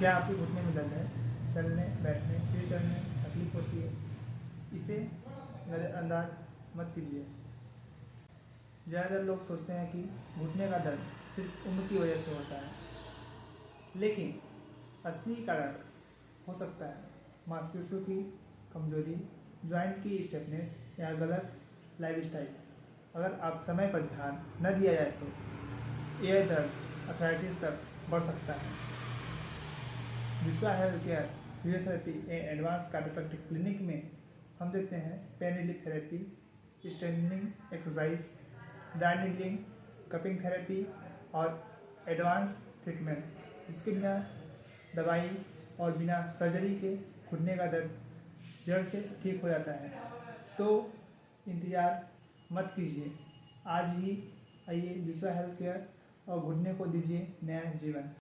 क्या आपके घुटने में दर्द है, चलने बैठने सीढ़ी चढ़ने तकलीफ होती है, इसे नज़रअंदाज मत कीजिए। ज़्यादातर लोग सोचते हैं कि घुटने का दर्द सिर्फ उम्र की वजह से होता है, लेकिन असली कारण हो सकता है मांसपेशियों की कमजोरी, जॉइंट की स्टिफनेस या गलत लाइफस्टाइल। अगर आप समय पर ध्यान न दिया जाए तो यह दर्द अर्थराइटिस तक बढ़ सकता है। विश्वा health care physiotherapy advance chiropractic clinic में हम देते हैं pain relief therapy, strengthening exercise, dry needling, cupping therapy और एडवांस ट्रीटमेंट, जिसके बिना दवाई और बिना सर्जरी के घुटने का दर्द जड़ से ठीक हो जाता है। तो इंतज़ार मत कीजिए, आज ही आइए विश्वा हेल्थ केयर और घुटने को दीजिए नया जीवन।